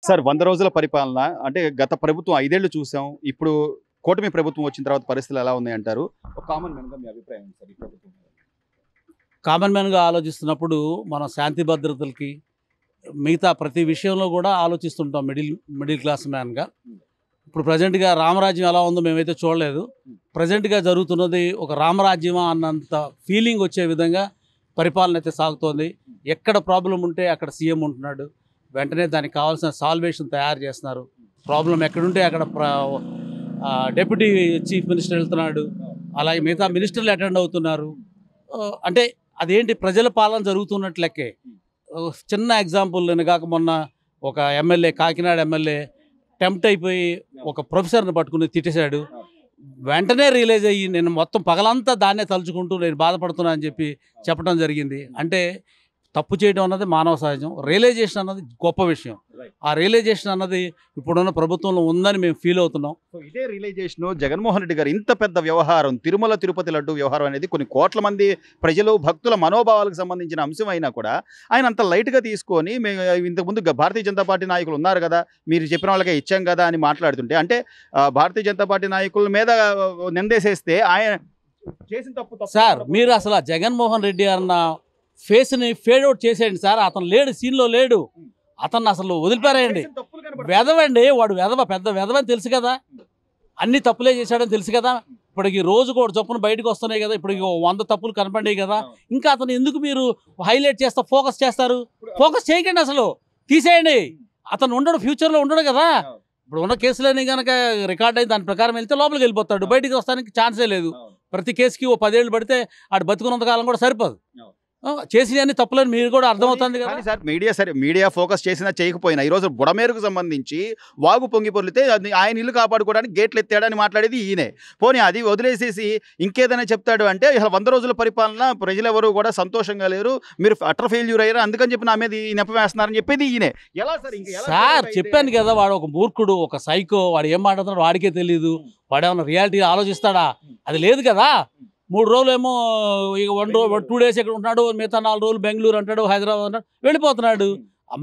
Sir 100 రోజుల పరిపాలన అంటే గత ప్రభుత్వం 5 ఏళ్లు చూసాం. ఇప్పుడు కూటమి ప్రభుత్వం వచ్చిన తర్వాత పరిస్థితులు ఎలా ఉన్నాయంటారు? ఒక కామన్ మ్యాన్‌గా మీ అభిప్రాయం ఏంటి సార్ ఈ ప్రభుత్వం మీద? కామన్ మ్యాన్‌గా ఆలోచిస్తున్నప్పుడు మనం శాంతి భద్రతలకి, మిగతా ప్రతి విషయంలో కూడా ఆలోచిస్తుంటాం మిడిల్ క్లాస్ మ్యాన్‌గా. ఇప్పుడు ప్రెజెంట్‌గా రామరాజ్యం ఎలా ఉందో మేమైతే చూడలేదు. ప్రెజెంట్‌గా జరుగుతున్నది ఒక రామరాజ్యమా అన్నంత ఫీలింగ్ వచ్చే విధంగా పరిపాలన అయితే సాగుతోంది. ఎక్కడ ప్రాబ్లం ఉంటే అక్కడ సీఎం ఉంటున్నాడు. వెంటనే దానికి కావాల్సిన సాల్వేషన్ తయారు చేస్తున్నారు. ప్రాబ్లం ఎక్కడుంటే అక్కడ డిప్యూటీ చీఫ్ మినిస్టర్ వెళ్తున్నాడు. అలాగే మిగతా మినిస్టర్లు అటెండ్ అవుతున్నారు. అంటే అదేంటి ప్రజల పాలన జరుగుతున్నట్లు లెక్కే. చిన్న ఎగ్జాంపుల్ నేను కాక మొన్న ఒక ఎమ్మెల్యే కాకినాడ ఎమ్మెల్యే టెంప్ట్ అయిపోయి ఒక ప్రొఫెసర్ని పట్టుకుని తిట్టేశాడు. వెంటనే రియలైజ్ అయ్యి నేను మొత్తం పగలంతా దాన్నే తలుచుకుంటూ నేను బాధపడుతున్నా అని చెప్పి చెప్పడం జరిగింది. అంటే తప్పు చేయడం అన్నది మానవ సహజం. రియలైజేషన్ అన్నది గొప్ప విషయం. ఆ రియలైజేషన్ అన్నది ఇప్పుడున్న ప్రభుత్వంలో ఉందని మేము ఫీల్ అవుతున్నాం. సో ఇదే రియలైజేషన్ జగన్మోహన్ రెడ్డి గారు ఇంత పెద్ద వ్యవహారం తిరుమల తిరుపతి లడ్డు వ్యవహారం అనేది కొన్ని కోట్ల మంది ప్రజలు భక్తుల మనోభావాలకు సంబంధించిన అంశం అయినా కూడా ఆయన అంత లైట్గా తీసుకొని మేము ఇంతకుముందు భారతీయ జనతా పార్టీ నాయకులు ఉన్నారు కదా, మీరు చెప్పిన వాళ్ళకే ఇచ్చాం కదా అని మాట్లాడుతుంటే అంటే భారతీయ జనతా పార్టీ నాయకుల మీద నిందేసేస్తే ఆయన చేసిన తప్పు సార్ మీరు అసలు జగన్మోహన్ రెడ్డి అన్న ఫేస్ని ఫేడ్ అవుట్ చేసేయండి సార్. అతను లేడు, సీన్లో లేడు. అతన్ని అసలు వదిలిపారేయండి. వెధవండి వాడు, వెధవ, పెద్ద వెధవని తెలుసు కదా, అన్ని తప్పులే చేశాడని తెలుసు కదా. ఇప్పటికి రోజుకు ఒకటి చొప్పున బయటకు వస్తున్నాయి కదా, ఇప్పటికి 100 తప్పులు కనపడినాయి కదా. ఇంకా అతను ఎందుకు మీరు హైలైట్ చేస్తా ఫోకస్ చేస్తారు? ఫోకస్ చేయకండి, అసలు తీసేయండి. అతను ఉండడు, ఫ్యూచర్లో ఉండడు కదా. ఇప్పుడు ఉన్న కేసులని కనుక రికార్డ్ అయ్యి దాని ప్రకారం వెళ్తే లోపలికి వెళ్ళిపోతాడు, బయటికి వస్తానికి ఛాన్సే లేదు. ప్రతి కేసుకి 10 ఏళ్ళు పడితే ఆడు బతుకున్నంతకాలం కూడా సరిపోదు. చేసిన అన్ని తప్పులని మీరు కూడా అర్థమవుతుంది కదా సార్. మీడియా ఫోకస్ చేసినా చేయకపోయినా ఈరోజు బుడమేరుకు సంబంధించి వాగు పొంగి పొర్లితే ఆయన ఇల్లు కాపాడుకోవడానికి గేట్లు ఎత్తాడని మాట్లాడేది ఈయనే. పోనీ అది వదిలేసేసి ఇంకేదైనా చెప్తాడు అంటే 100 రోజుల పరిపాలన ప్రజలు ఎవరు కూడా సంతోషంగా లేరు, మీరు అటర్ ఫెయిల్యూర్ అయ్యారు, అందుకని చెప్పి నా మీద ఈ నెపం వేస్తున్నారని చెప్పేది ఈయనే. ఎలా సార్ చెప్పాను కదా, వాడు ఒక మూర్ఖుడు, ఒక సైకో. వాడు ఏం మాట్లాడుతున్నాడు వాడికే తెలియదు. వాడు ఏమన్నా రియాలిటీ ఆలోచిస్తాడా? అది లేదు కదా. 3 రోజులు ఏమో ఇక 2 days ఎక్కడ ఉంటున్నాడు, మిగతా 4 రోజులు బెంగళూరు అంటాడు, హైదరాబాద్ అంటాడు, వెళ్ళిపోతున్నాడు.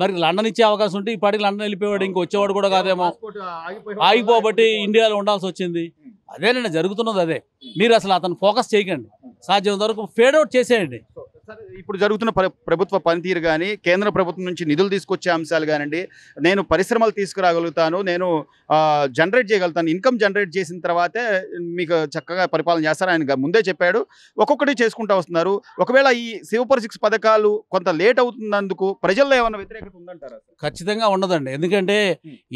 మరి లండన్ ఇచ్చే అవకాశం ఉంటే ఇప్పటికి లండన్ వెళ్ళిపోయాడు, ఇంక వచ్చేవాడు కూడా కాదేమో. ఆగిపోబట్టి ఇండియాలో ఉండాల్సి వచ్చింది. అదేనండి జరుగుతున్నది అదే. మీరు అసలు అతను ఫోకస్ చేయకండి, సాధ్యం వరకు ఫేడ్ అవుట్ చేసేయండి. ఇప్పుడు జరుగుతున్న ప్రభుత్వ పనితీరు కానీ, కేంద్ర ప్రభుత్వం నుంచి నిధులు తీసుకొచ్చే అంశాలు కానివ్వండి, నేను పరిశ్రమలు తీసుకురాగలుగుతాను, నేను జనరేట్ చేయగలుగుతాను, ఇన్కమ్ జనరేట్ చేసిన తర్వాతే మీకు చక్కగా పరిపాలన చేస్తారు ఆయన ముందే చెప్పాడు. ఒక్కొక్కటి చేసుకుంటూ వస్తున్నారు. ఒకవేళ ఈ సూపర్ 6 పథకాలు కొంత లేట్ అవుతున్నందుకు ప్రజల్లో ఏమైనా వ్యతిరేకత ఉందంటారా? ఖచ్చితంగా ఉండదండి. ఎందుకంటే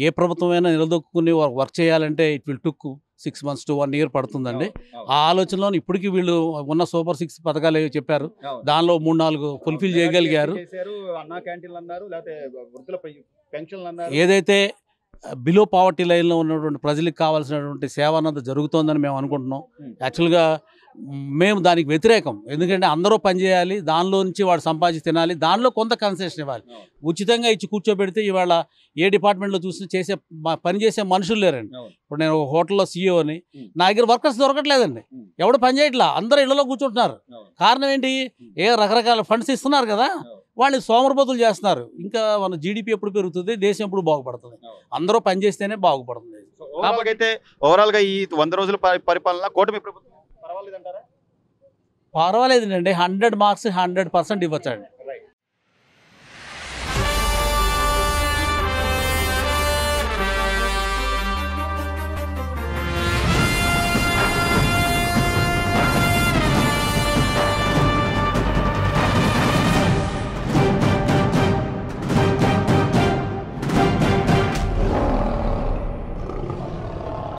ఏ ప్రభుత్వమైనా నిలదొక్కుని వర్క్ చేయాలంటే it will took 6 months to 1 year పడుతుందండి. ఆ ఆలోచనలో ఇప్పటికీ వీళ్ళు ఉన్న సూపర్ 6 పథకాలు చెప్పారు, దానిలో 3-4 ఫుల్ఫిల్ చేయగలిగారు. ఏదైతే బిలో పావర్టీ లైన్లో ఉన్నటువంటి ప్రజలకు కావాల్సినటువంటి సేవ అన్నది జరుగుతోందని మేము అనుకుంటున్నాం. యాక్చువల్గా మేము దానికి వ్యతిరేకం. ఎందుకంటే అందరూ పనిచేయాలి, దానిలో నుంచి వాడు సంపాదించి తినాలి, దానిలో కొంత కన్సెషన్ ఇవ్వాలి. ఉచితంగా ఇచ్చి కూర్చోబెడితే ఇవాళ ఏ డిపార్ట్మెంట్లో చూసి పనిచేసే మనుషులు లేరండి. ఇప్పుడు నేను ఒక హోటల్లో సీఈఓని, నా దగ్గర వర్కర్స్ దొరకట్లేదండి, ఎవడు పని చేయట్లా, అందరూ ఇళ్లలో కూర్చుంటున్నారు. కారణం ఏంటి? రకరకాల ఫండ్స్ ఇస్తున్నారు కదా, వాళ్ళు సోమరపోతులు చేస్తున్నారు. ఇంకా మన జీడిపి ఎప్పుడు పెరుగుతుంది, దేశం ఎప్పుడు బాగుపడుతుంది? అందరూ పనిచేస్తేనే బాగుపడుతుంది. ఓవరాల్గా ఈ 100 రోజుల పరిపాలన కూటమి ప్రభుత్వం పర్వాలేదంటారా? పర్వాలేదండి. 100 marks 100% ఇవ్వచ్చండి.